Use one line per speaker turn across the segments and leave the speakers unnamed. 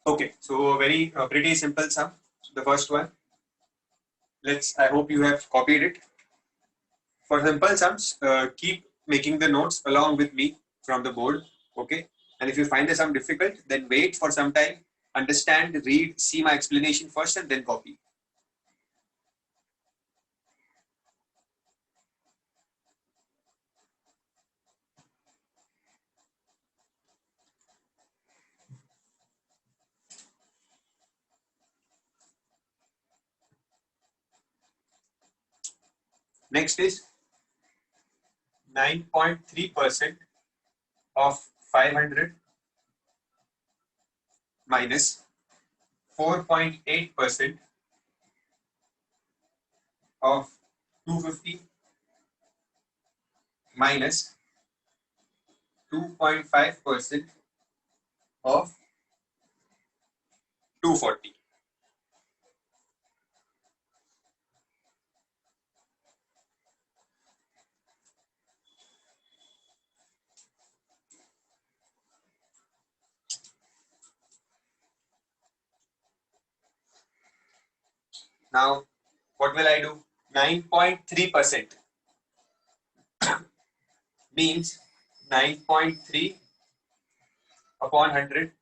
Okay, so very pretty simple sum. The first one. I hope you have copied it. For simple sums, keep making the notes along with me from the board. Okay, and if you find the sum difficult, then wait for some time, understand, read, see my explanation first, and then copy. Next is 9.3% of 500 minus 4.8% of 250 minus 2.5% of 240. Now, what will I do? 9.3% means 9.3 upon 100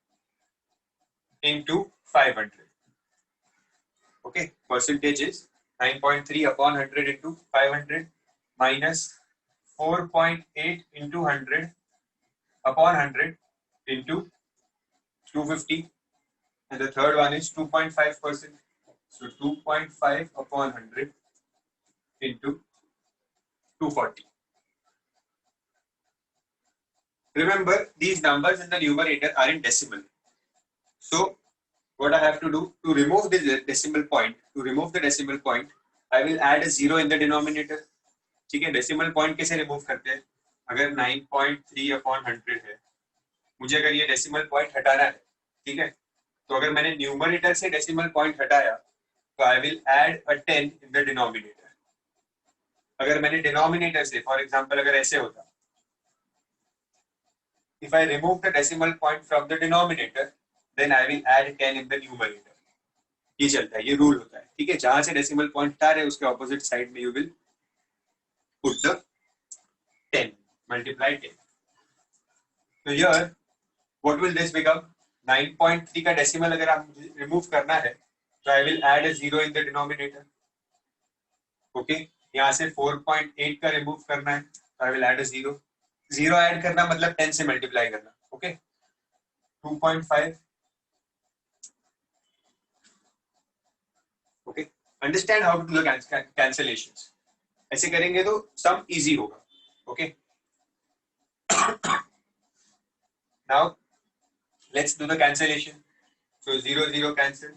into 500. Okay, percentage is 9.3 upon 100 into 500 minus 4.8 into 100 upon 100 into 250, and the third one is 2.5%. So 2.5 upon 100 into 240. Remember, these numbers in the numerator are in decimal. So what I have to do to remove the decimal point, I will add a 0 in the denominator. ठीक है, decimal point कैसे remove करते हैं? अगर 9.3 upon 100 है, मुझे अगर ये decimal point हटाना है, ठीक है, तो अगर मैंने numerator से decimal point हटाया, तो I will add a 10 in the denominator. अगर मैंने denominator से, for example, अगर ऐसे होता, if I remove the decimal point from the denominator, then I will add 10 in the numerator. ये चलता है, ये रूल होता है, ठीक है, जहां से डेसिमल पॉइंट हटा रहे उसके ऑपोजिट साइड में you will put the 10 multiply 10. तो here what will this become? 9.3 का डेसिमल अगर आप रिमूव करना है तो I will add a 0 in the denominator. Okay, यहाँ से 4.8 का रिमूव करना है तो I will add a 0. 0 add करना मतलब 10 से मल्टीप्लाई करना. Okay, 2.5. Okay, understand how to do the cancellations. ऐसे करेंगे तो सम इजी होगा. Okay, now let's do the cancellation. So 0 0 cancel.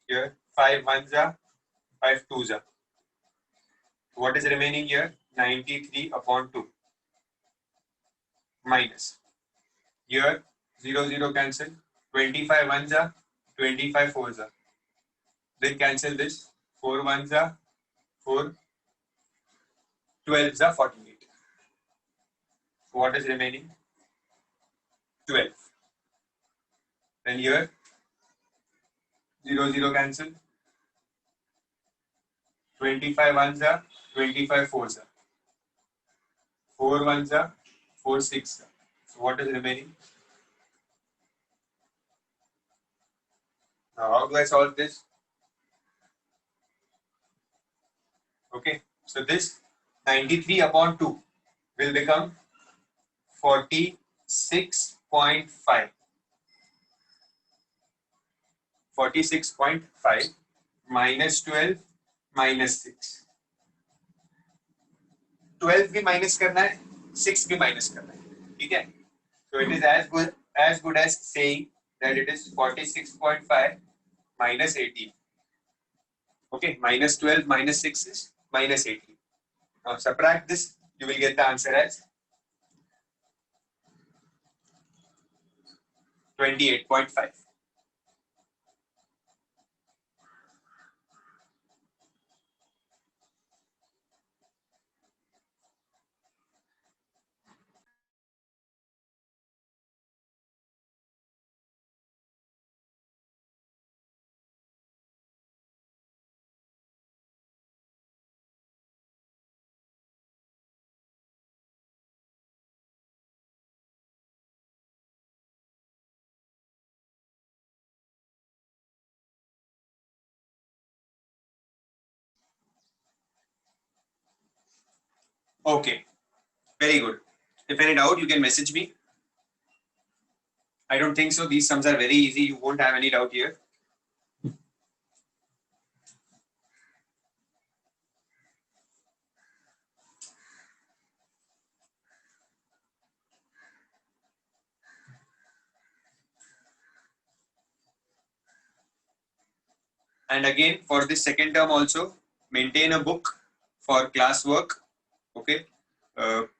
Here 5 ones are 5 twos are. What is remaining here? 93 upon 2 minus. Here 0 0 cancel. 25 ones are 25 fours are. Then cancel this. 4 ones are 4. 12s are 48. What is remaining? 12. Then here 0 0 cancel. 25 ones are 25 fours are. 4 ones are 4 6 are. So what is remaining? Now how do I solve this? Okay, so this 93 upon 2 will become 46.5. 46.5 minus 12 minus 6. 12 भी minus करना है, 6 भी minus करना है, ठीक है. So it is as good as saying that it is 46.5 minus 18. Okay, minus 12 minus 6 is minus 18. Now subtract this, you will get the answer as 28.5. Okay, very good. If any doubt, you can message me. I don't think so. These sums are very easy. You won't have any doubt here. And again, for this second term also, maintain a book for class work. Okay,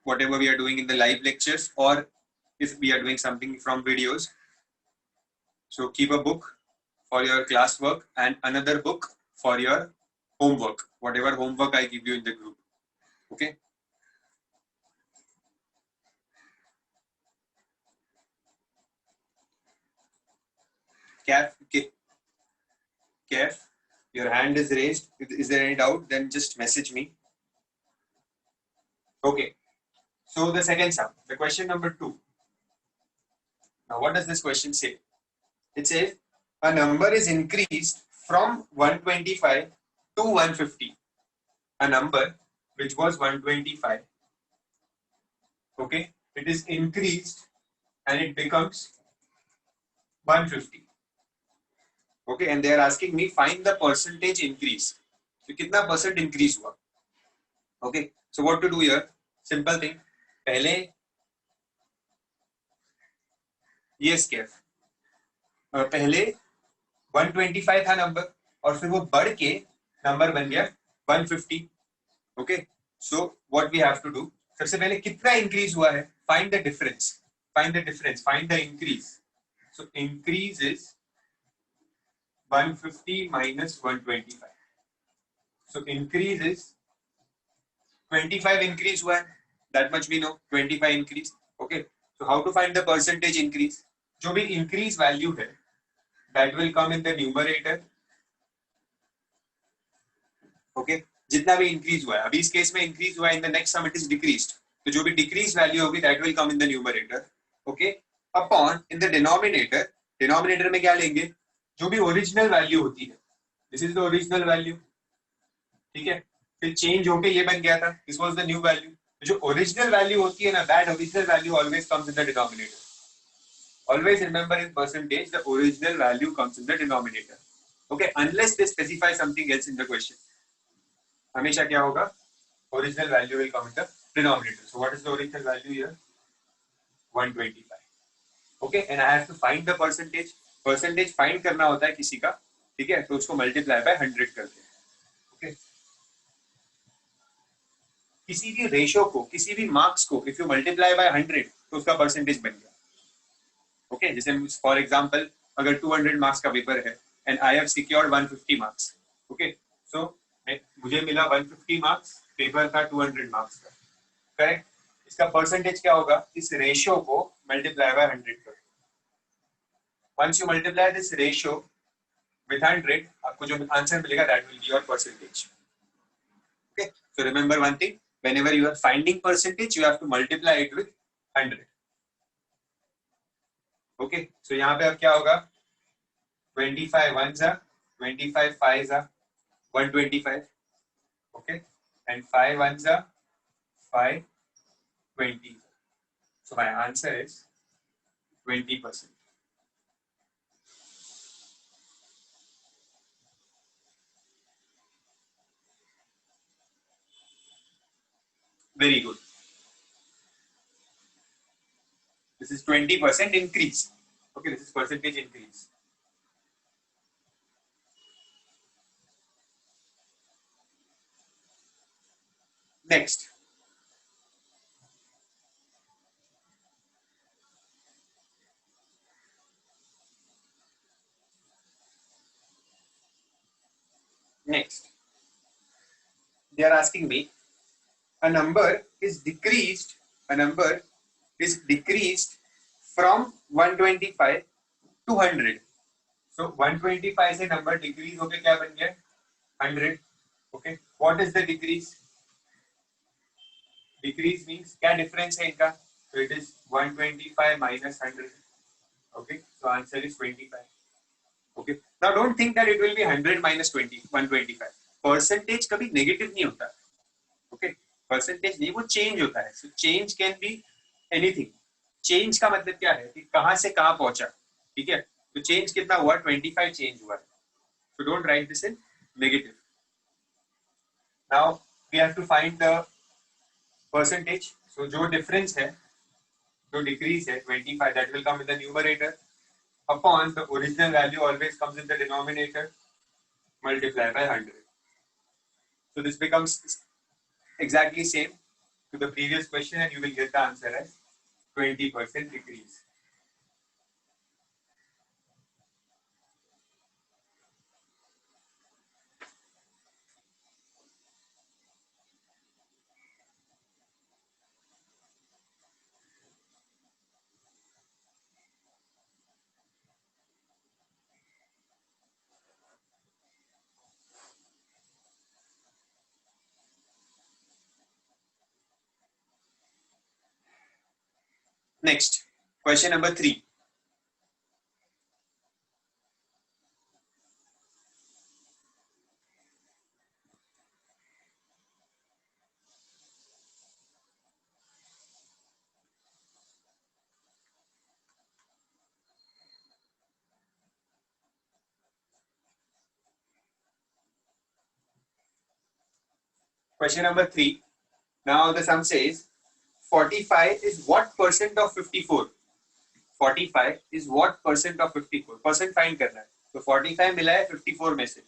whatever we are doing in the live lectures, or if we are doing something from videos. So keep a book for your class work and another book for your homework, whatever homework I give you in the group. Okay. Kef, your hand is raised. Is there any doubt? Then just message me. Okay. So the second sum, the question number 2. Now, what does this question say? It says a number is increased from 125 to 150. A number which was 125. Okay. It is increased and it becomes 150. Okay, and they are asking me find the percentage increase. So कितना percent increase हुआ? Okay, so what to do here? Simple thing. पहले yes Kev. पहले 125 था number और फिर वो बढ़ के नंबर बन गया 150. Okay, so what we have to do? सबसे पहले कितना इंक्रीज हुआ है? Find the difference. Find the difference. Find the increase. So increase is 150 minus 125. So increase is 25 increase हुआ है. That much we know. 25 increase. Okay. So how to find the percentage increase? जो भी increase value है, that will come in the numerator. Okay. जितना भी increase हुआ है, अभी इस केस में increase हुआ है, in the next sum it is decreased. तो जो भी decrease value होगी, that will come in the numerator. Okay. Upon in the denominator, denominator में क्या लेंगे? जो भी original value होती है. This is the original value. ठीक है. फिर change होके ये बन गया था. This was the new value. जो ओरिजिनल वैल्यू होती है ना, that original value always comes in the denominator. Always remember in percentage the original value comes in the denominator. Okay, unless they specify something else in the question. हमेशा क्या होगा? Original value will come in the denominator. So what is the original value here? 125. Okay, and I have to find the percentage. Percentage find करना होता है किसी का, ठीक है, तो उसको मल्टीप्लाई बाय 100 करते हैं. ओके, किसी भी रेशियो को, किसी भी मार्क्स को इफ यू मल्टीप्लाई बाय 100 तो उसका परसेंटेज बन गया. ओके, जैसे फॉर एग्जांपल अगर 200 मार्क्स का पेपर है and I have secured 150 marks. Okay, so मुझे मिला 150 मार्क्स, पेपर था 200 मार्क्स का. करेक्ट. इसका परसेंटेज क्या होगा? इस रेशियो को मल्टीप्लाई बाय 100 करो. Once you multiply this ratio with 100, आपको जो आंसर मिलेगा that will be your percentage. Okay, so remember one thing, whenever you are finding percentage you have to multiply it with 100. Okay, सो यहाँ पे अब क्या होगा? 25 ones are 25 fives are 125. Okay, and 5 ones are 520. So my answer is 20%. Very good. This is 20% increase. Okay, this is percentage increase. Next. Next. They are asking me a number is decreased. A number is decreased from 125 to 100. So 125 से number decrease होके क्या बन गया? 100. Okay. What is the decrease? Decrease means क्या difference है इनका? So it is 125 minus 100. Okay. So answer is 25. Okay. Now don't think that it will be 100 minus 125. Percentage कभी negative नहीं होता. Okay. परसेंटेज नहीं, वो चेंज होता है. So change can be anything. Change का मतलब क्या है कि कहां से कहां पहुंचा. ठीक है, तो चेंज कितना हुआ, 25 चेंज हुआ है. So don't write this in negative. Now we have to find the percentage. So जो डिफरेंस है, जो डिक्रीज है 25, that will come in the numerator upon the original value always comes in the denominator, multiply by 100. So this becomes exactly same to the previous question and you will get the answer as 20% decrease. Next, question number 3. Question number 3. Now the sum says 45 is what percent of 54? 45 is what percent of 54? Percent find करना है. तो 45 मिला है 54 में से.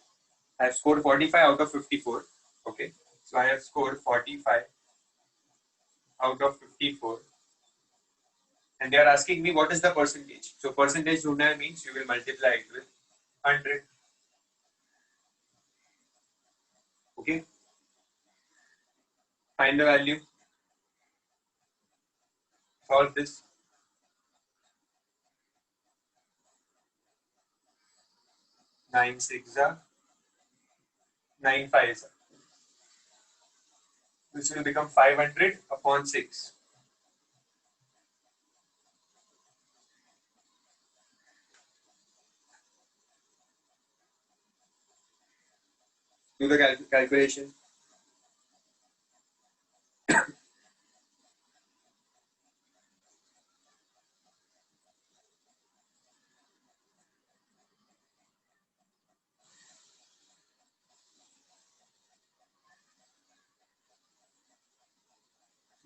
I have scored 45 out of 54. Okay, so I have scored 45 out of 54. And they are asking me what is the percentage. So percentage ढूंढना means you will multiply it with 100. Okay, find the value, solve this. 9 6 are 9 5 are. This will become 500 upon 6. Do the calculation.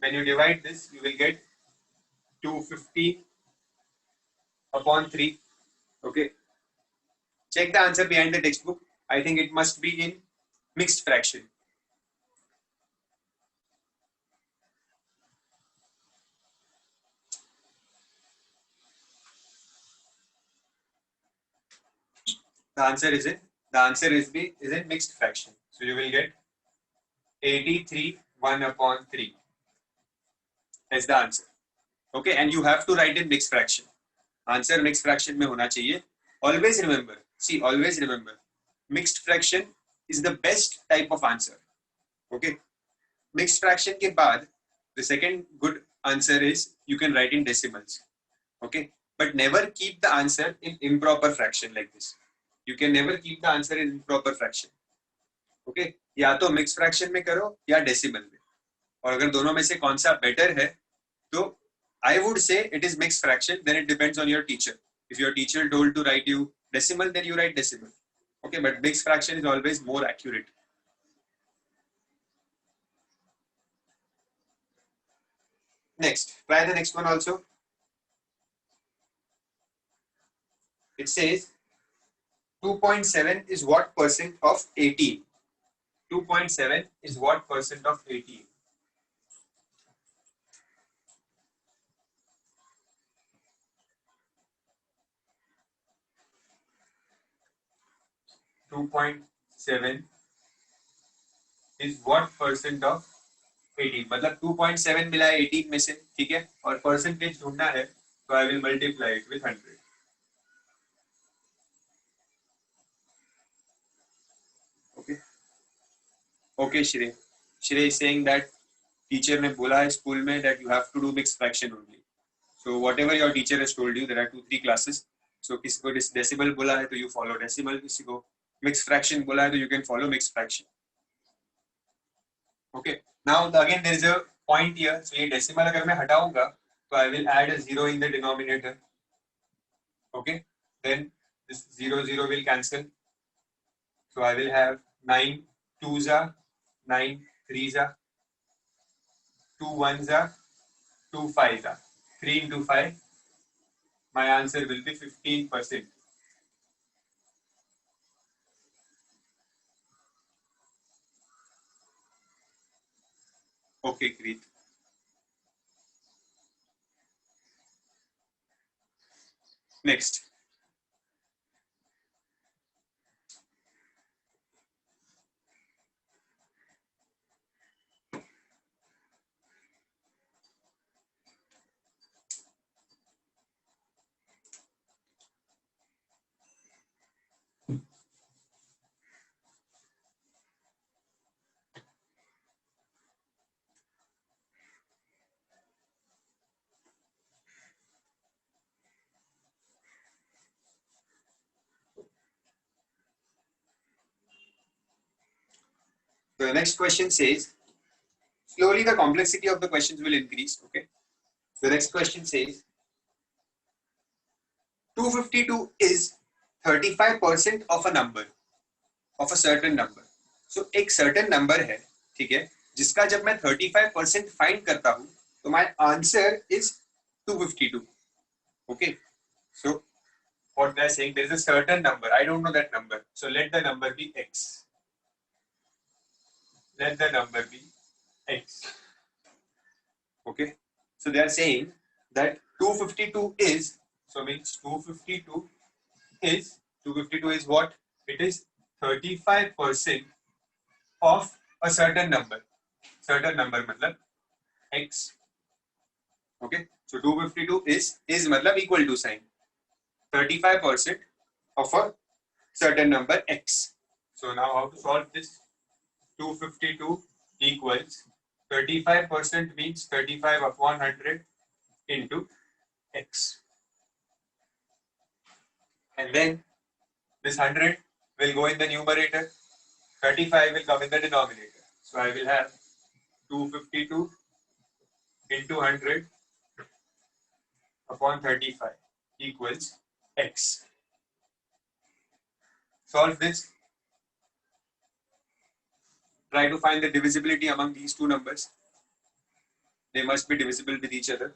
When you divide this, you will get 250 upon 3. Okay. Check the answer behind the textbook. I think it must be in mixed fraction. The answer is in mixed fraction. So you will get 83 1 upon 3. That's the answer. Okay, and you have to write in mixed fraction. Answer mixed fraction में होना चाहिए. Always remember, mixed fraction is the best type of answer. Okay, mixed fraction के बाद the second good answer is you can write in decimals. Okay, but never keep the answer in improper fraction like this. You can never keep the answer in improper fraction. Okay, या तो mixed fraction में करो या decimal में. और अगर दोनों में से कौन सा better है, तो I would say it is mixed fraction. Then it depends on your teacher. If your teacher told to write you decimal, then you write decimal. Okay, but mixed fraction is always more accurate. Next, try the next one also. It says 2.7 is what percent of 18? 2.7 is what percent of 18? .7 is what percent of 18? मतलब 2.7 मिला है 18 में से, ठीक है, और percentage ढूंढना है, तो I will multiply it with 100. Okay. Okay, Shreya. Shreya is saying that teacher ने बोला है स्कूल में that you have to do mixed fraction only. So whatever your teacher has told you, there are 2-3 classes. So किसी को decimal बोला है तो you follow decimal, किसी को mixed fraction बोला है तो you can follow mixed fraction. Okay. Now again there is a point here. So ये decimal अगर मैं हटाऊंगा तो I will add a 0 in the denominator. Okay. Then this 0 0 will cancel. So I will have 9 2s are 9 3s are 2 1s are 2 5s are 3 into 5. My answer will be 15%. Okay, Preet. Next. The next question says, slowly the complexity of the questions will increase. Okay. The next question says, 252 is 35% of a number, of a certain number. So एक certain number है, ठीक है, जिसका जब मैं 35% find करता हूँ, तो my answer is 252. Okay. So what they are saying, there is a certain number. I don't know that number. So let the number be x. Let the number be x. Okay. So they are saying that 252 is, so means 252 is what? It is 35% of a certain number. Certain number matlab x. Okay. So 252 is matlab equal to sign 35% of a certain number x. So now how to solve this? 252 equals 35% means 35 upon 100 into x. And then this 100 will go in the numerator, 35 will come in the denominator. So I will have 252 into 100 upon 35 equals x. Solve this. Try to find the divisibility among these two numbers. They must be divisible with each other.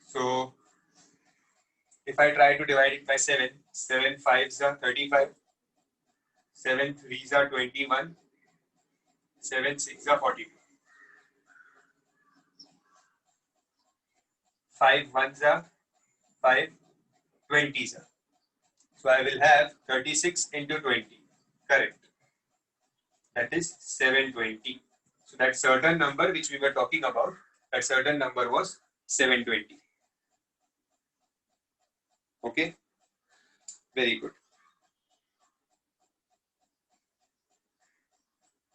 So if I try to divide it by 7, 7 5s are 35, 7 3s are 21, 7 6s are 42, 5 1s are 5, 20s are. So I will have 36 into 20. Correct. That is 720. So that certain number which we were talking about, that certain number was 720. Okay. Very good.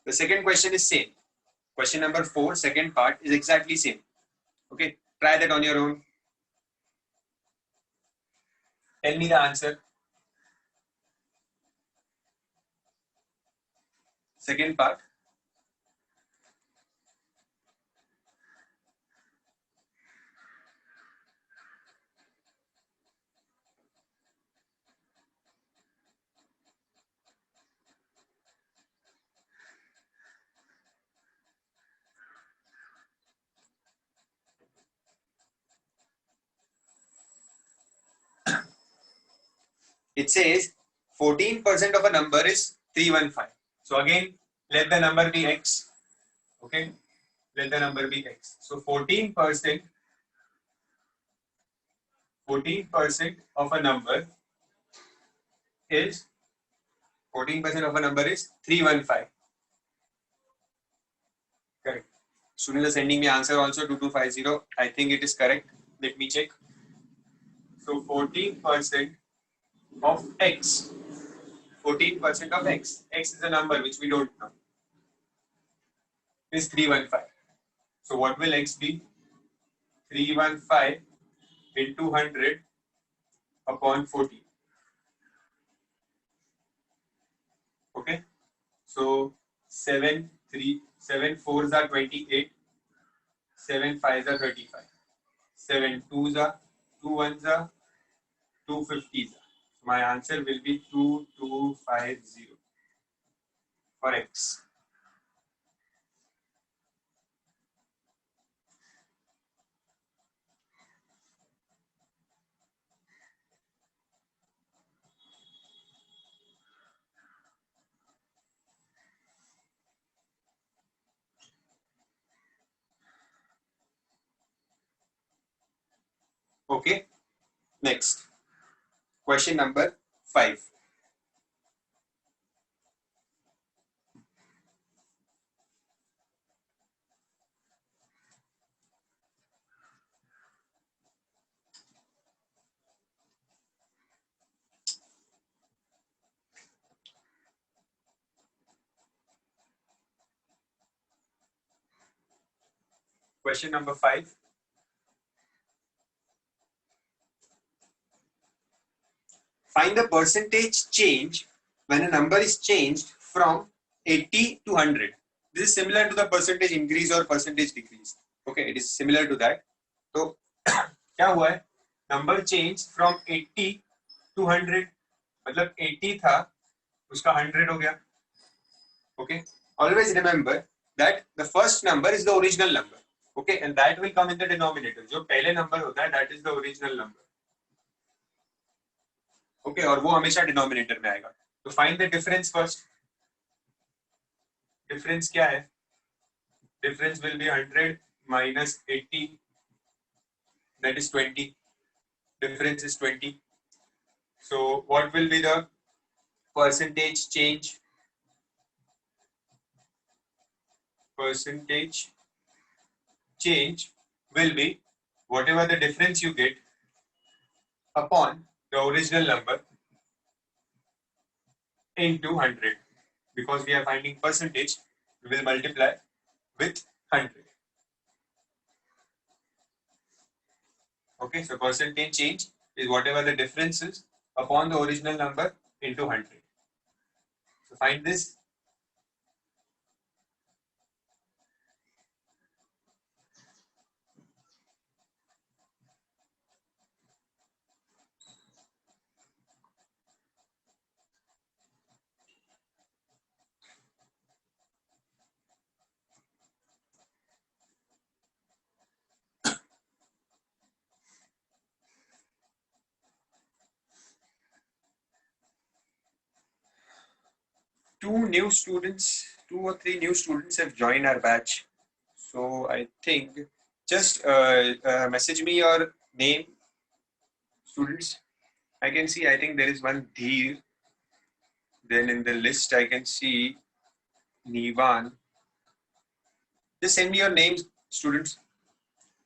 The second question is same. Question number 4, second part is exactly same. Okay. Try that on your own. Tell me the answer. Second part. It says 14% of a number is 315. So again, let the number be x. Okay. Let the number be x. So 14% of a number is 14% of a number is 315. Correct. Sunil is sending me answer also 2250. I think it is correct. Let me check. So 14% of x. 14% of x. X is a number which we don't know. Is 315. So what will x be? 315 into 100 upon 14. Okay. So 7 fours are 28, 7 fives are 35, 7 twos are 2 ones are 250s. My answer will be 2250 for X. Okay, next. Question number 5. Question number 5. Find the percentage change when a number is changed from 80 to 100. This is similar to the percentage increase or percentage decrease. Okay, it is similar to that. So, क्या हुआ है? Number change from 80 to 100. मतलब 80 था, उसका 100 हो गया. Okay. Always remember that the first number is the original number. Okay, and that will come in the denominator. जो पहले number होता है, that is the original number. Okay, और वो हमेशा denominator में आएगा. तो find the difference first. Difference क्या है? Difference will be 100 minus 80. That is 20. Difference is 20. So what will be the percentage change? Percentage change will be whatever the difference you get upon the original number into 100. Because we are finding percentage, we will multiply with 100. Okay, so percentage change is whatever the difference is upon the original number into 100. So find this. Two or three new students have joined our batch. So I think just message me your name, students. I can see, I think there is one Dheer. Then in the list, I can see Nivan. Just send me your names, students,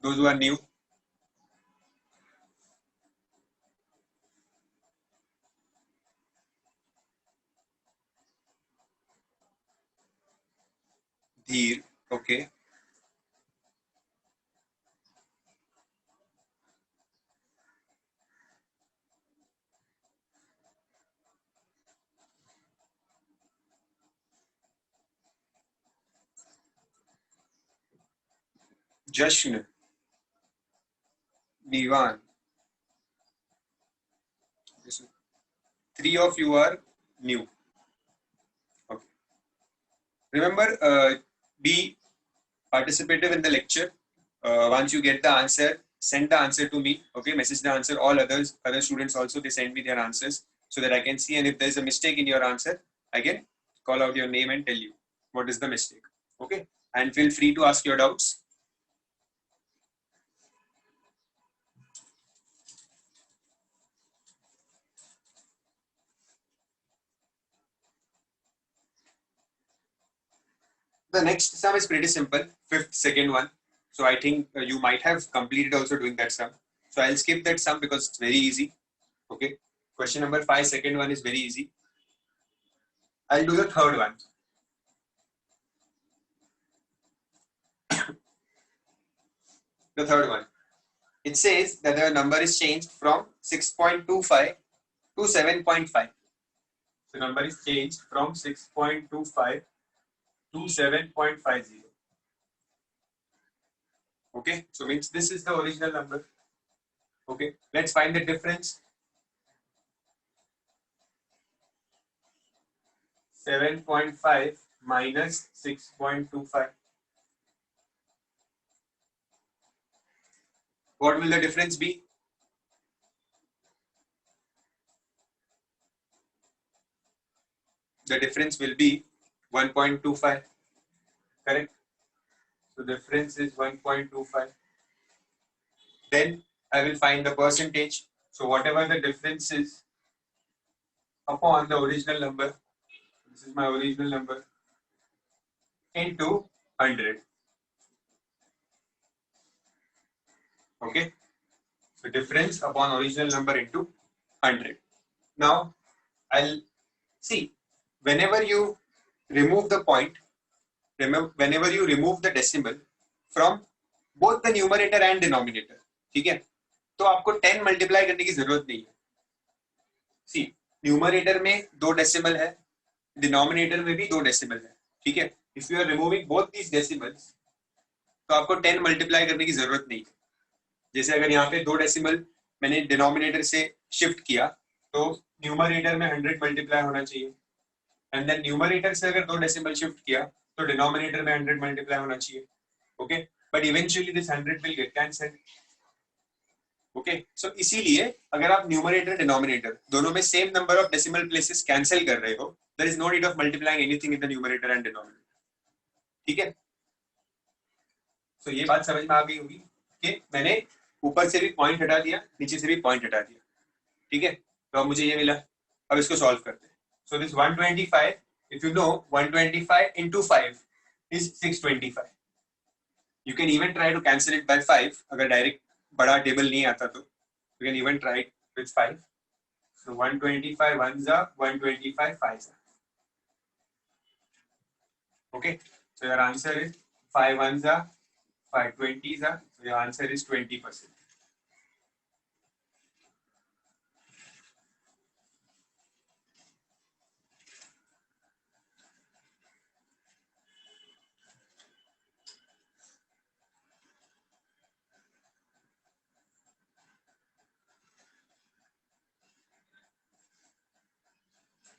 those who are new. Dheer, okay. Jashn, Nivan. Three of you are new. Okay. Remember, be participative in the lecture. Once you get the answer, send the answer to me. Okay, message the answer. All other students also, they send me their answers so that I can see. And if there is a mistake in your answer, I can call out your name and tell you what is the mistake. Okay, and feel free to ask your doubts. The next sum is pretty simple, fifth, second one. So I think you might have completed also doing that sum. So I'll skip that sum because it's very easy. Okay. Question number 5, second one is very easy. I'll do the third one. The third one. It says that the number is changed from 6.25 to 7.5. So number is changed from 6.25 to 7.50. Okay, so means this is the original number. Okay, let's find the difference. 7.5 minus 6.25. What will the difference be? The difference will be 1.25. Correct? So difference is 1.25. Then I will find the percentage. So whatever the difference is upon the original number, this is my original number, into 100. Okay? So difference upon original number into 100. Now I'll see, whenever you remove the point, whenever you remove the decimal from both the numerator and denominator, ठीक है, तो आपको 10 multiply करने की जरूरत नहीं है. सी, numerator में 2 डेसिमल है, डिनोमिनेटर में भी 2 डेसिमल है. ठीक है, if you are removing both these decimals तो आपको 10 मल्टीप्लाई करने की जरूरत नहीं है. जैसे अगर यहाँ पे 2 डेसिमल मैंने डिनोमिनेटर से शिफ्ट किया तो न्यूमरेटर में 100 मल्टीप्लाई होना चाहिए, एंड देन न्यूमरेटर से अगर 2 डेसिमल शिफ्ट किया तो डिनोमिनेटर में 100 मल्टीप्लाई होना चाहिए. Okay, but eventually this 100 will get cancelled. Okay, so इसीलिए अगर आप न्यूमरेटर डिनोमिनेटर दोनों में same number of decimal places cancel कर रहे हो, there is no need of multiplying anything in the numerator and denominator. ठीक है, सो ये बात समझ में आ गई होगी कि मैंने ऊपर से भी पॉइंट हटा दिया, नीचे से भी पॉइंट हटा दिया. ठीक है, तो अब मुझे ये मिला. अब इसको सॉल्व करते हैं. So this 125, if you know 125 into 5 is 625. You can even try to cancel it by 5. अगर डायरेक्ट बड़ा टेबल नहीं आता तो you can even try it with 5. So 125 ones are 125 fives are. Okay, so your answer is 5 ones are 5 20s are. So your answer is 20%.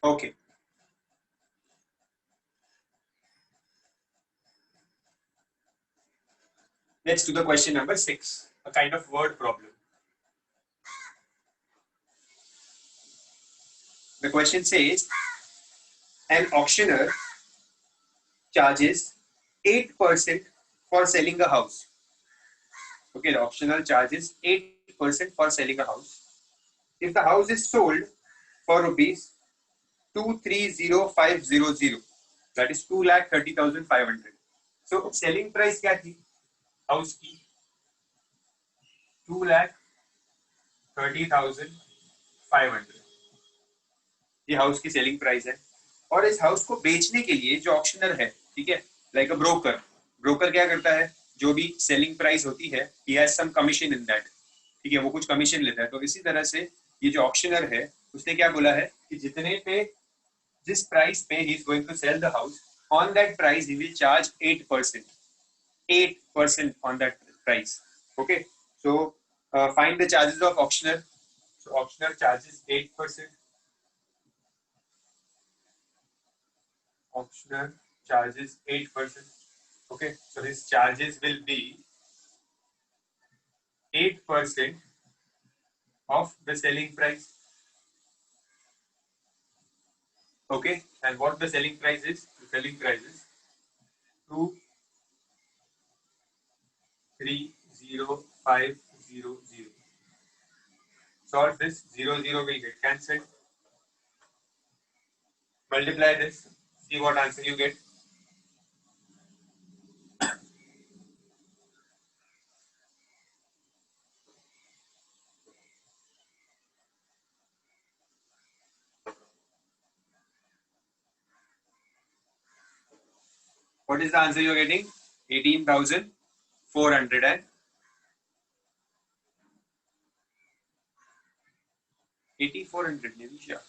Okay. Let's do the question number 6, a kind of word problem. The question says, an auctioneer charges 8% for selling a house. Okay, the auctioneer charges 8% for selling a house. If the house is sold for rupees 230,500, that is 2,30,500. So selling price क्या थी house की? 2,30,500. ये house की selling price है. और इस house को बेचने के लिए जो ऑक्शनर है, ठीक है, लाइक अ ब्रोकर, ब्रोकर क्या करता है, जो भी सेलिंग प्राइस होती है, he has some commission in that. ठीक है, वो कुछ कमीशन लेता है. तो इसी तरह से ये जो ऑक्शनर है उसने क्या बोला है कि जितने पे, जिस प्राइस पे he is going to sell the house, on that price he will charge 8%. 8% on that price. Okay, so find the charges of auctioneer. So auctioneer charges 8%. Auctioneer charges 8%. Okay, so his charges will be 8% of the selling price. Okay, and what the selling price is? The selling price is 2,30,500. Solve this. 0 will get cancelled. Multiply this. See what answer you get. What is the answer you are getting? 18,400 and 8,400. Nivisha.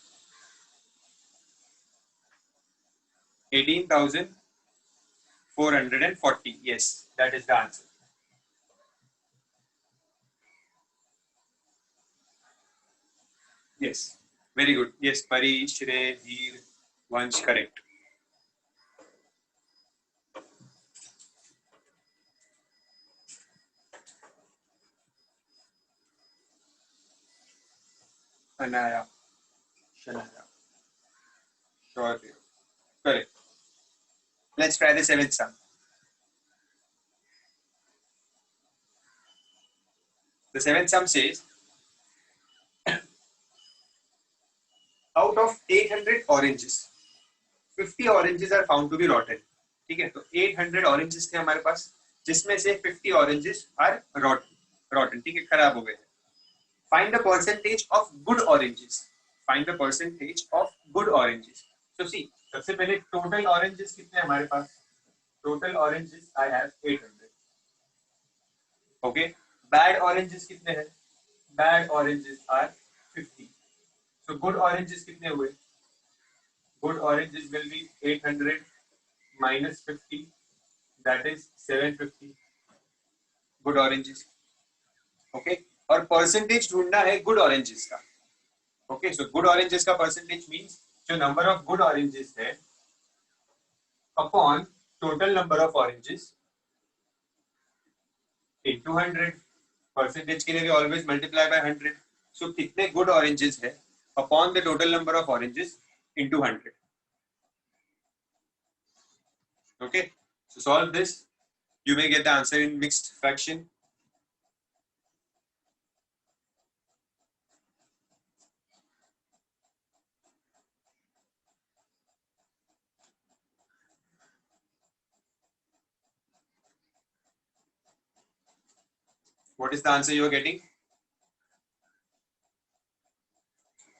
18,440. Yes, that is the answer. Yes, very good. Yes, Pari, Shrey, Dheer, Vansh, correct. Anaya, Shanaya, Shaurya, correct. Let's try the seventh sum. The seventh sum says, out of 800 oranges, 50 oranges are found to be rotten. ठीक है, तो 800 oranges थे हमारे पास, जिसमें से 50 oranges are rotten, ठीक है, खराब हो गए. Find the percentage of good oranges. Find the percentage of good oranges. So see, सबसे पहले total oranges कितने हमारे पास? Total oranges I have 800. Okay. Bad oranges कितने हैं? Bad oranges are 50. So good oranges कितने हुए? Good oranges will be 800 minus 50. That is 750. Good oranges. Okay. और percentage ढूंढना है good oranges का. Okay. So good oranges का percentage means जो number of good oranges है upon total number of oranges into 100. Percentage के लिए भी always multiply by 100. So कितने good oranges है upon the total number of oranges into 100. Okay. So solve this. You may get the answer in mixed fraction. What is the answer you are getting?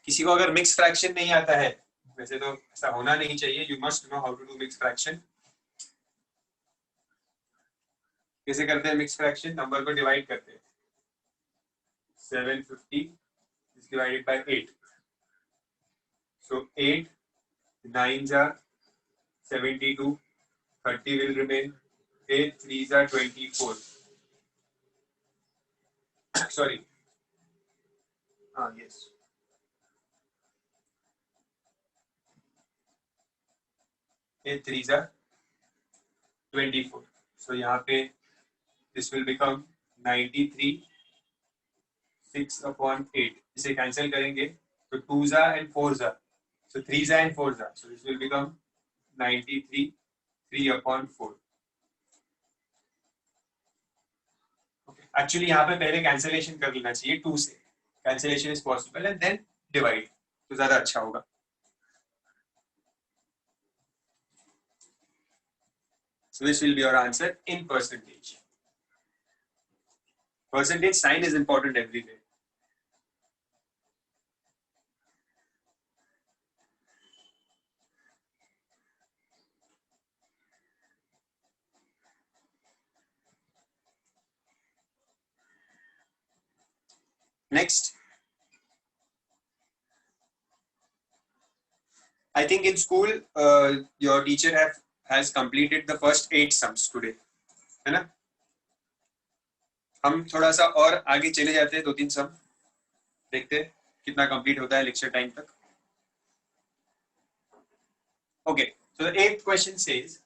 किसी को अगर mix fraction नहीं आता है, वैसे तो ऐसा होना नहीं चाहिए, you must know how to do mix fraction. कैसे करते हैं मिक्स फ्रैक्शन? नंबर को डिवाइड करते हैं. 750 is divided by 8. So 8 9s are 72, 30 will remain, 8 3s are 24. Sorry. Yes. 8 3s are 24. So यहाँ पे this will become 93 6/8. इसे कैंसिल करेंगे तो 2s are and 4s are. So 3s are and 4s are. So this will become 93 3/4. Okay. Actually यहाँ पे पहले cancellation कर लेना चाहिए 2 से. Cancellation is possible and then divide. तो ज़्यादा अच्छा होगा. So this will be your answer in percentage. Percentage sign is important everywhere. Next, I think in school your teacher has completed the first 8 sums today, है ना? हम थोड़ा सा और आगे चले जाते हैं, 2-3 सम देखते हैं कितना कंप्लीट होता है लेक्चर टाइम तक. Okay, so the eighth question says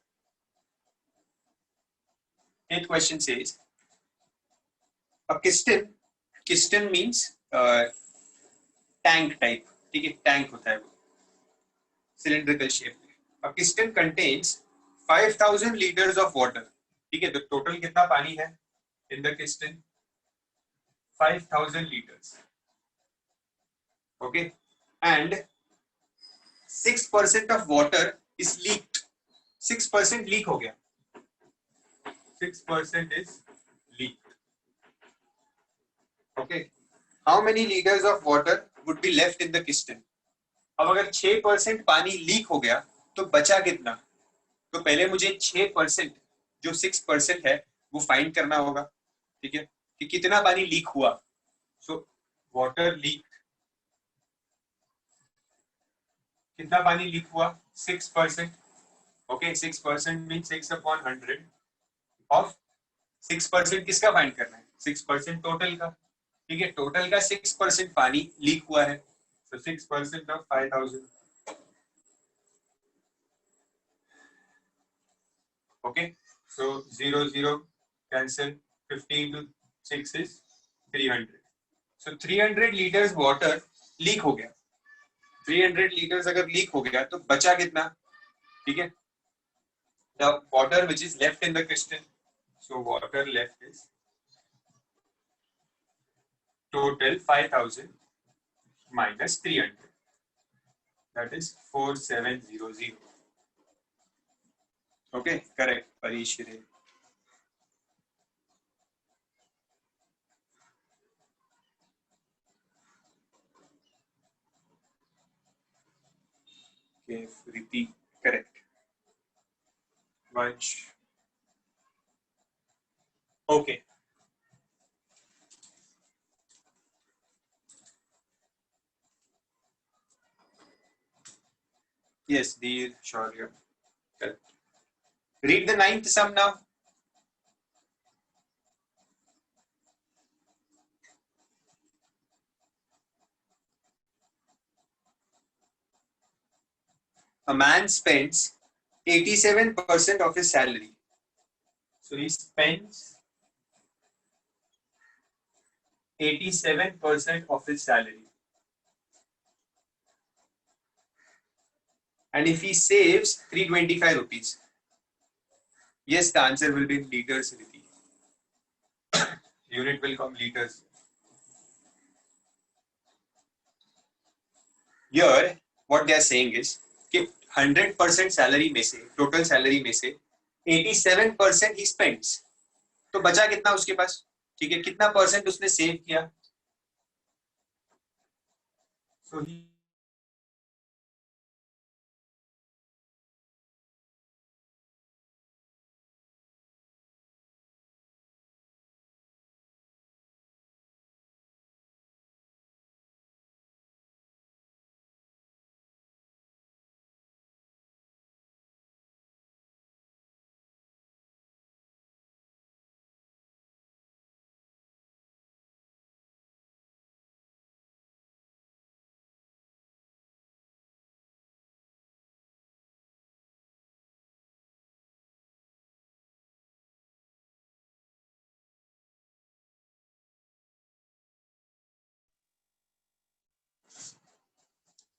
a Kiston means tank type. ठीक है, टैंक होता है वो, cylindrical shape. A Kiston contains 5000 liters of water. ठीक है, तो टोटल कितना पानी है in the Kiston? 5000 liters. Okay, and 6% of water is leaked. 6% leak हो गया. 6% is leaked. Okay, how many liters of water would be left in the Kiston? अब अगर 6% पानी लीक हो गया तो बचा कितना? तो पहले मुझे 6% जो 6% है वो फाइंड करना होगा. ठीक है, कि कितना पानी लीक हुआ. सो वाटर लीक, कितना पानी लीक हुआ? 6%. ओके 6% मीन 6/100 ऑफ 6% किसका फाइंड करना है 6% टोटल का ठीक है टोटल का 6% पानी लीक हुआ है तो 6% of 5000 okay so 0 0 cancel 15 to 6 is 300 so 300 liters water leak हो गया 300 liters अगर लीक हो गया तो बचा कितना ठीक है the water which is left in the crystal so water left is total 5000 minus 300 that is 4700 okay correct Parish Ray. Okay, repeat correct bunch okay yes dear sure yeah. Correct. Read the ninth sum now. A man spends 87% of his salary. So he spends 87% of his salary. And if he saves 325 rupees, yes, the answer will be in liters. Unit will come liters. Here, what they are saying is कि 100% salary में से total salary में से 87% he spends तो बचा कितना उसके पास ठीक है कितना परसेंट उसने सेव किया सो ही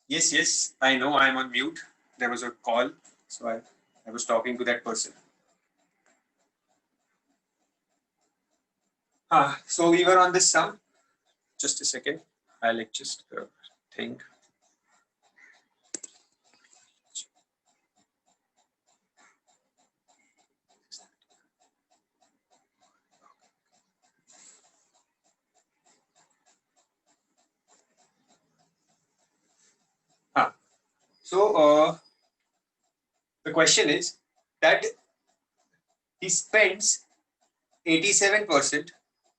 Yes, yes, I know I'm on mute. There was a call, so I was talking to that person. So we were on this sum. Just a second. I'll just think. So the question is that he spends 87%.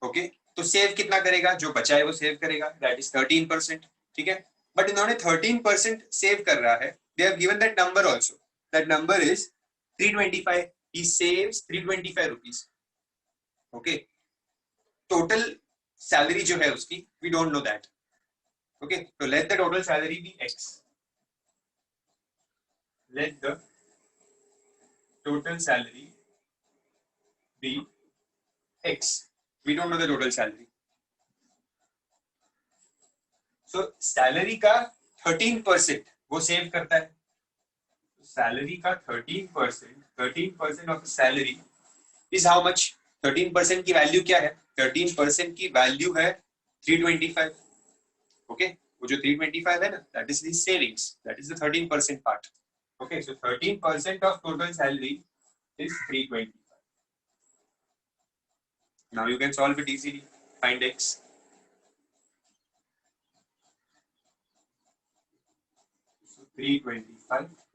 Okay, तो save कितना करेगा जो बचा है वो save करेगा that is 13% ठीक है बट इन्होंने 13% सेव कर रहा है they have given that number also that number is 325 he saves 325 rupees okay total salary जो है उसकी we don't know that okay तो let the total salary be x let the total salary be x we don't know the total salary so salary का 13% वो save करता है salary का 13% of salary is how much 13% की value क्या है 13% की वैल्यू है 325 ओके वो जो 325 है ना that is the savings that is the 13% part okay so 13% of total salary is 325 now you can solve it easily find x so 325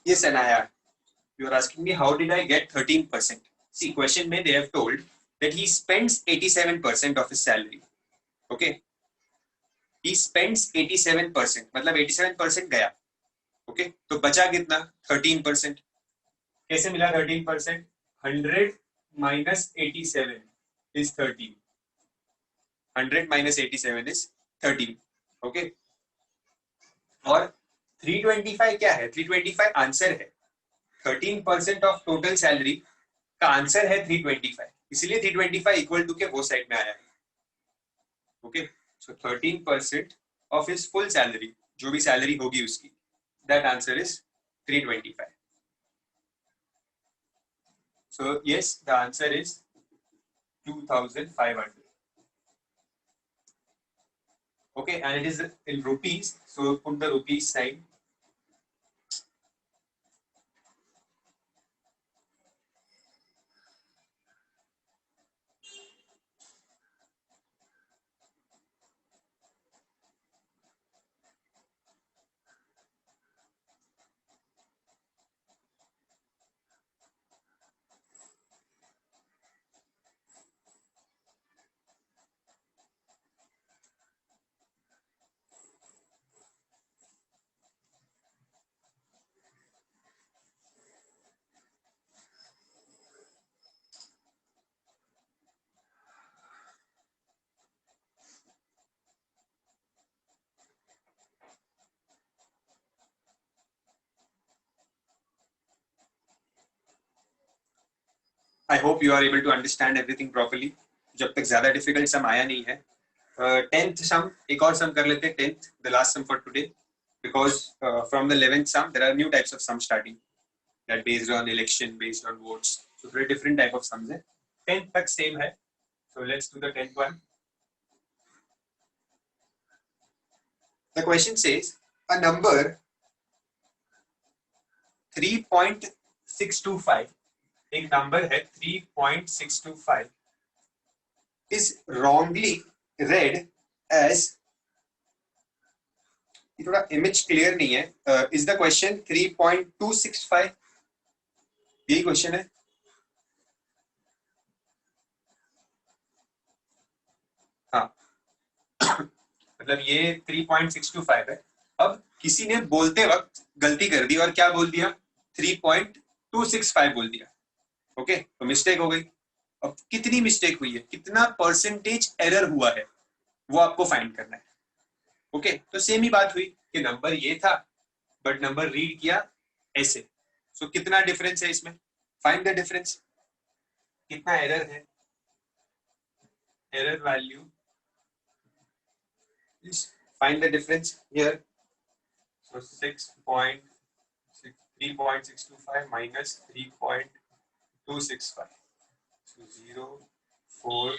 Yes, Anaya. You are asking me how did I get 13%? See, question में they have told that he spends 87% of his salary. Okay. He spends 87%. मतलब 87% गया. Okay. तो बचा कितना? 13%. कैसे मिला 13%? 100 minus 87 is 13. 100 minus 87 is 13. Okay. और 325 क्या है? 325 आंसर है. 13% ऑफ टोटल सैलरी का आंसर है 325. इसलिए 325 इक्वल टू के वो साइड में आया है. Okay. So 13% of his full salary, जो भी सैलरी होगी उसकी, that answer is 325. So yes, the answer is 2500. Okay, and it is in rupees, so put the rupees sign. I hope you are able to understand everything properly. जब तक ज्यादा difficult सम आया नहीं है. 10th sum, एक और sum कर लेते हैं. 10th, the last sum for today, because from the 11th sum there are new types of sum starting that based on election, based on votes. So very different type of sums है. 10th तक same है. So let's do the 10th one. The question says a number 3.625, एक number है 3.625 is wrongly read as, ये थोड़ा image clear नहीं है. Is the question 3.265? यही क्वेश्चन है. हाँ. मतलब ये 3.625 है. अब किसी ने बोलते वक्त गलती कर दी और क्या बोल दिया? 3.265 बोल दिया. ओके, तो मिस्टेक हो गई. अब कितनी मिस्टेक हुई है, कितना परसेंटेज एरर हुआ है, वो आपको फाइंड करना है. ओके, तो सेम ही बात हुई कि नंबर ये था बट नंबर रीड किया ऐसे. सो कितना डिफरेंस है इसमें? Find the difference. कितना एरर है? Error value, find the difference here. So 3.625 minus 3.265. So 0, 4,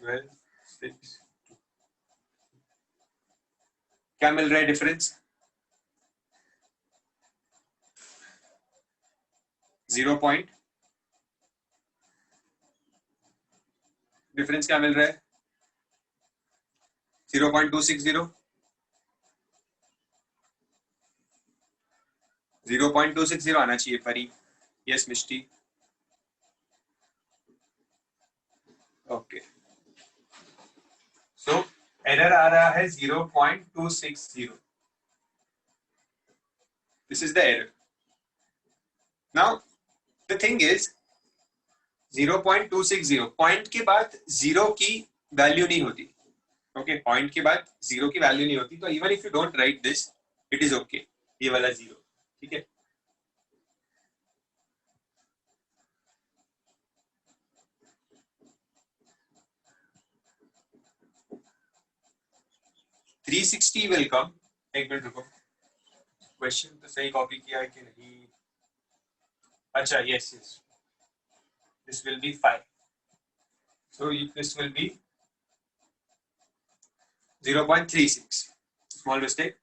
12, 6. क्या मिल रहा है डिफरेंस? 0 पॉइंट. डिफरेंस क्या मिल रहा है? 0.260. 0.260 आना चाहिए परी. यस मिष्टी. ओके, सो एरर आ रहा है 0.260. This is the error. Now the thing is 0.260 point के बाद जीरो की वैल्यू नहीं होती. ओके, पॉइंट के बाद जीरो की वैल्यू नहीं होती. तो even if you don't write this, it is okay. ये वाला जीरो ठीक है. Three 360 will come. एक मिनट रुको, क्वेश्चन तो सही कॉपी किया है कि नहीं? अच्छा, yes yes, this will be 5. So this will be 0.36. Small mistake.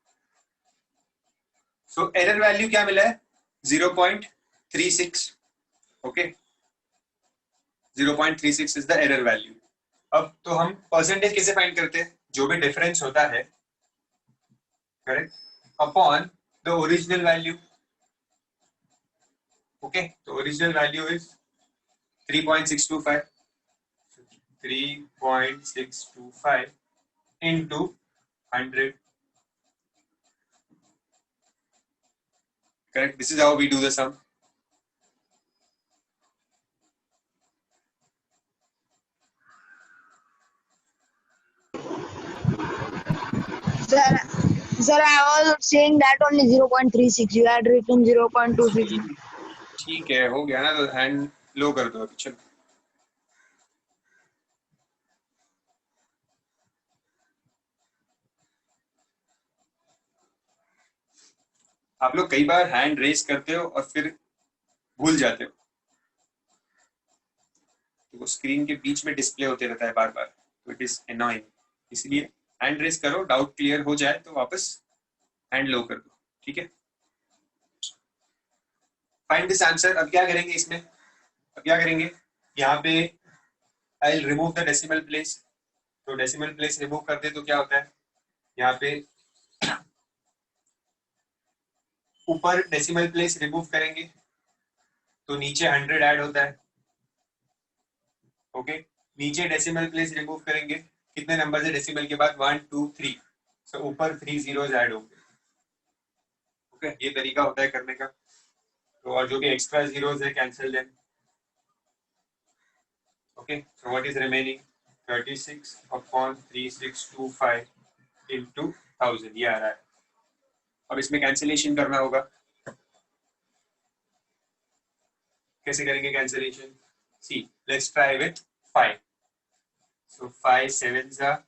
So error value क्या मिला है? 0.36. Okay, 0.36 is the error value. अब तो हम परसेंटेज कैसे फाइंड करते हैं? जो भी डिफरेंस होता है, correct, upon the original value. Okay, तो original value is 3.625, 3.625 into 100. Correct. This is how we do the sum.
Sir, I was saying that only 0.36. You had written 0.26.
ठीक है, हो गया ना, तो हैंड लो कर दो अभी। चलो, आप लोग कई बार हैंड रेस करते हो और फिर भूल जाते हो, तो वो स्क्रीन के बीच में डिस्प्ले होते रहता है बार बार, तो इट इज एनॉइंग। इसलिए हैंड रेस करो, डाउट क्लियर हो जाए तो वापस हैंड लो कर दो, ठीक है। Find this answer. अब क्या करेंगे इसमें, अब क्या करेंगे, यहाँ पे I will remove the decimal place. तो डेसिमल प्लेस रिमूव कर दे तो क्या होता है, यहाँ पे ऊपर डेसिमल प्लेस रिमूव करेंगे तो नीचे 100 ऐड होता है। ओके, नीचे डेसिमल प्लेस रिमूव करेंगे, कितने नंबर है डेसिमल के बाद, 1 2 3, सो ऊपर 3 zeros ऐड होंगे। ओके, ये तरीका होता है करने का। तो और जो भी एक्स्ट्रा जीरोस है cancel them. Okay, so what is remaining, 36/3625 into 1000, ये आ रहा है। अब इसमें कैंसिलेशन करना होगा, कैसे करेंगे cancellation, see let's try with 5। So 5 7s are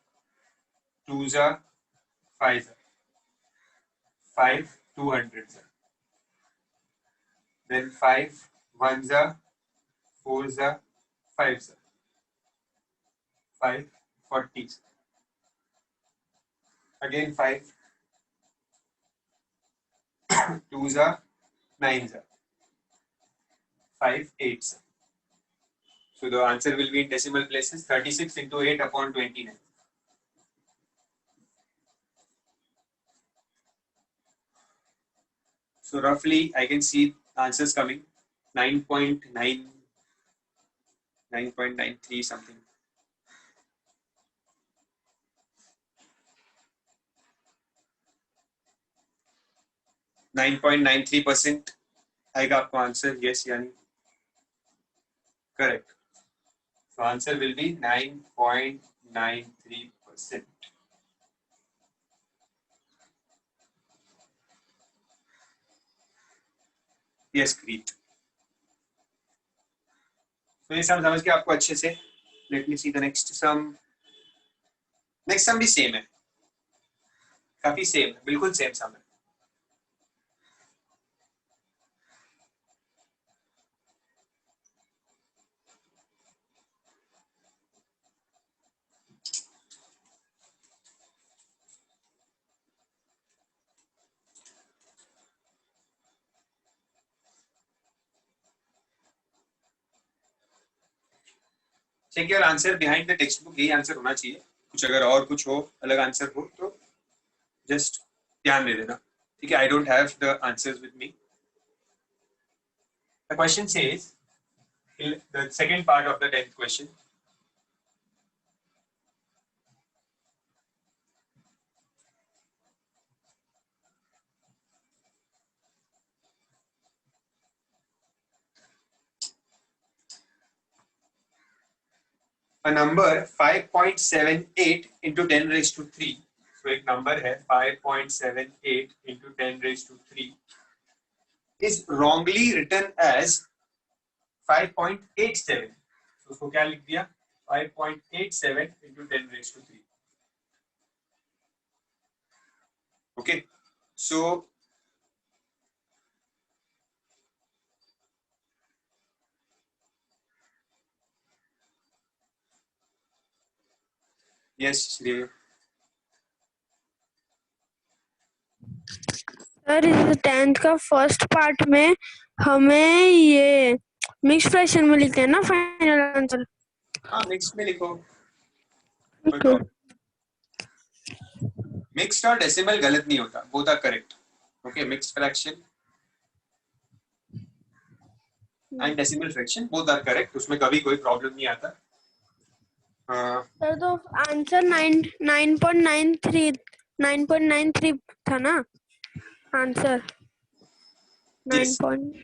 2s are 5s are 5 200s are, then 5 1s are 4s are 5s are 5 40s, again 5 2s are 9s are 5 8s are. So the answer will be in decimal places, 36 into 8 upon 29. So roughly I can see answers coming 9.9, 9.93 something. %9.93 आएगा आपको answer, yes यानी correct. So answer will be 9.93%. Yes, Preet. तो ये सम समझ के आपको अच्छे से, let me see the next sum. Next sum भी सेम है, काफी सेम है, बिल्कुल सेम सम है। Check your answer behind the textbook, यही आंसर होना चाहिए। कुछ अगर और कुछ हो, अलग आंसर हो तो जस्ट ध्यान दे देना, ठीक है। I don't have the answers with me. The question says, the second part of the 10th question, a number 5.78 into 10 raised to 3, so एक नंबर है 5.78 into 10 raised to 3 is wrongly written as 5.87, so उसको क्या लिख दिया, 5.87 into 10 raised to 3. Okay, so yes Shreya.
Sir इस 10th का first part में हमें ये मिक्स फ्रैक्शन में लिखते हैं ना फाइनल आंसर।
हाँ, मिक्स में लिखो,
Okay.
मिक्स्ड और डेसिमल गलत नहीं होता, both are correct. Okay, mixed fraction and decimal fraction both are correct, उसमें कभी कोई प्रॉब्लम नहीं आता।
सर तो आंसर 9.93 था ना आंसर? 9 पॉइंट।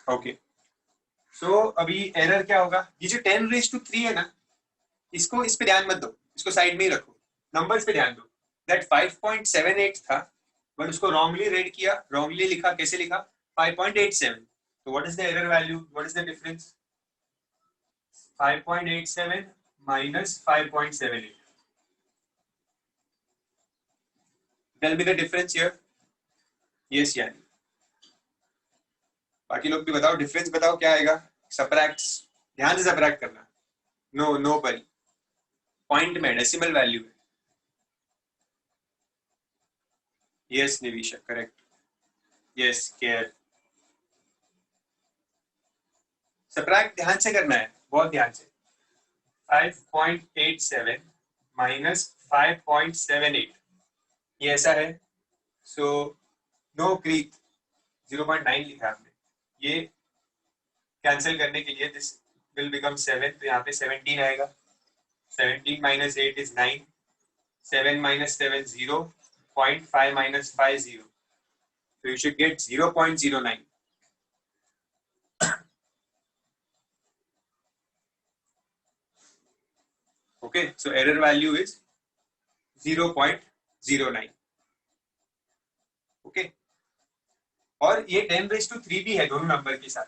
ओके, सो अभी एरर क्या होगा, ये जो 10⁻³ है ना, इसको इस पे ध्यान मत दो, इसको साइड में ही रखो, नंबर्स पे ध्यान दो। दैट 5.78 था बट उसको रॉन्गली रेड किया, रॉन्गली लिखा, कैसे लिखा 5.87, तो what is the error value, what is the difference? 5.87 minus 5.78, tell me the difference here. yes यानी बाकी लोग भी बताओ, डिफरेंस बताओ क्या आएगा। सबट्रैक्ट, ध्यान से सबट्रैक्ट करना, नो परी, पॉइंट में डेसिमल वैल्यू है। Yes Nivisha correct, yes care, subtract ध्यान से करना है, बहुत ध्यान से। 5.87 minus 5.78 ये ऐसा है, सो नो क्रीक 0.9 लिखा आपने, ये कैंसिल करने के लिए दिस विल बिकम 7, तो यहाँ पे 17 आएगा, 17 minus 8 is 9, 7 minus 7 0, 0.5 minus 5 0, so you should get 0.09. okay, so error value is 0.09. okay, और ये 10⁻³ भी है दोनों नंबर के साथ,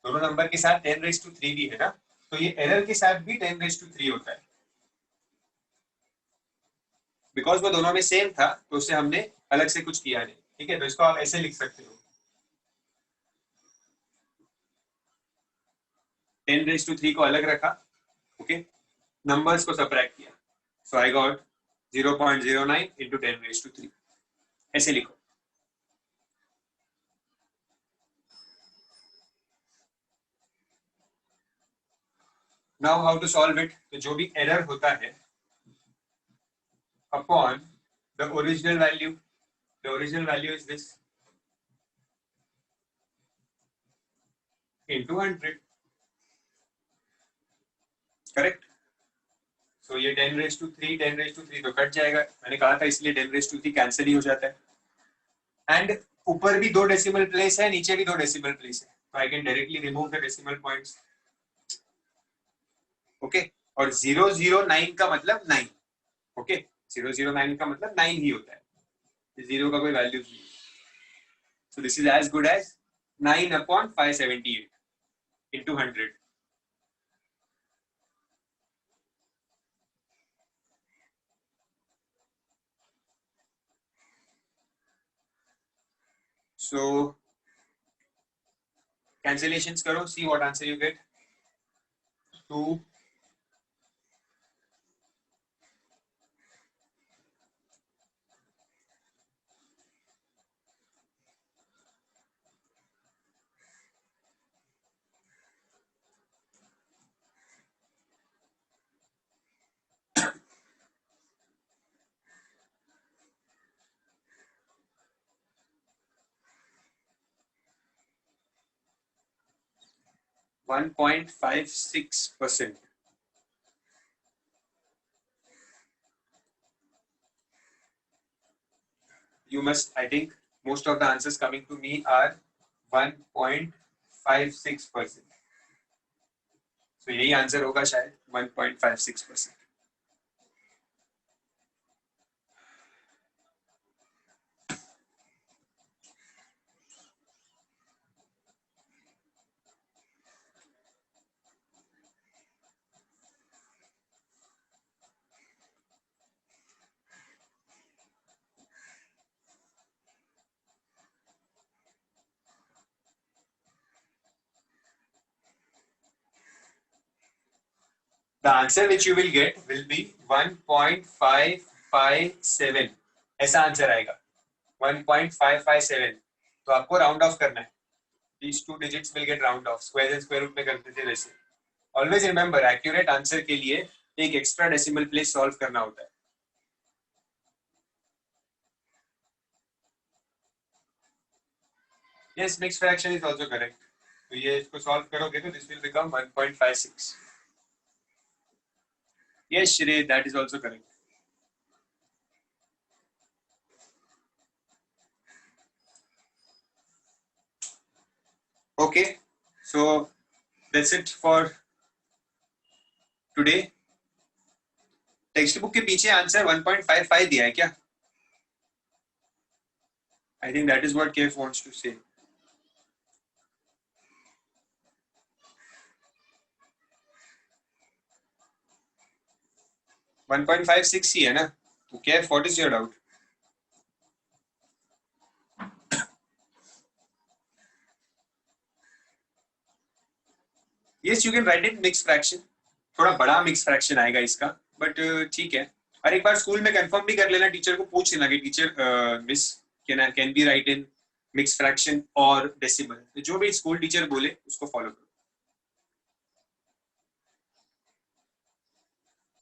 दोनों नंबर के साथ 10⁻³ भी है ना, तो ये एरर के साथ भी 10⁻³ होता है, बिकॉज वो दोनों में सेम था तो उससे हमने अलग से कुछ किया नहीं। ठीक है, तो इसको आप ऐसे लिख सकते हो, 10⁻³ को अलग रखा, ओके, नंबर्स को सबट्रैक्ट किया, सो आई गॉट 0.09 into 10⁻³, ऐसे लिखो। Now how to solve it, तो जो भी एरर होता है upon the original value, the original value is this into 100, correct. So ये 10⁻³ 10⁻³ तो कट जाएगा, मैंने कहा था इसलिए 10⁻³ कैंसिल ही हो जाता है। एंड ऊपर भी 2 डेसिमल प्लेस है, नीचे भी 2 डेसिमल प्लेस है, तो I can directly remove the decimal points. Okay, और 009 का मतलब 9, ओके, 009 का मतलब 9 ही होता है, जीरो का कोई वैल्यू नहीं। So this is as good as 9/578 into 100. So cancellations करो, see what answer you get. 2 1.56%. You must, I think, most of the answers coming to me are 1.56%. So यही आंसर होगा शायद 1.56%. The answer which you will get will be 1.557. ऐसा answer आएगा 1.557, तो आपको round of करना है, these 2 digits will get round off, square and square root में करते थे वैसे। ऑलवेज रिमेंबर, एक्यूरेट आंसर के लिए एक एक्स्ट्रा डेसिमल प्लेस सॉल्व करना होता है। Yes, mixed fraction is also correct. तो ये इसको solve करोगे तो this will become 1.56. Yes, Shri, that is also correct. Okay, so that's it for today. Text book के पीछे आंसर 1.55 दिया है क्या? I think that is what Kev wants to say. One 1.56 ही है ना? तो Kev, what is your doubt? Yes, you can write it mixed fraction. थोड़ा बड़ा मिक्स फ्रैक्शन आएगा इसका, बट ठीक है. और एक बार स्कूल में कंफर्म भी कर लेना, टीचर को पूछ लेना कि teacher miss can be right in mix fraction और डेसिमल. जो भी स्कूल टीचर बोले उसको फॉलो करो.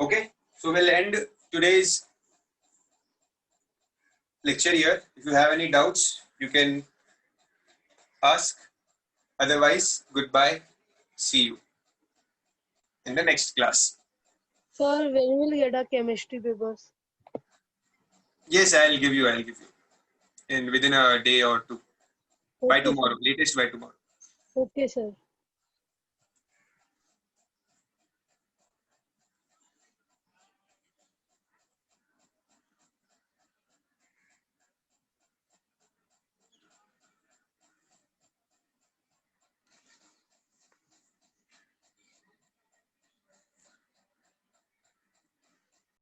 Okay, so we'll end today's lecture here. If you have any doubts, you can ask. Otherwise, goodbye. See you in the next class.
Sir, when will we get our chemistry papers?
Yes, I'll give you. In within a day or two. By
Okay,
tomorrow, latest by tomorrow.
okay, sir.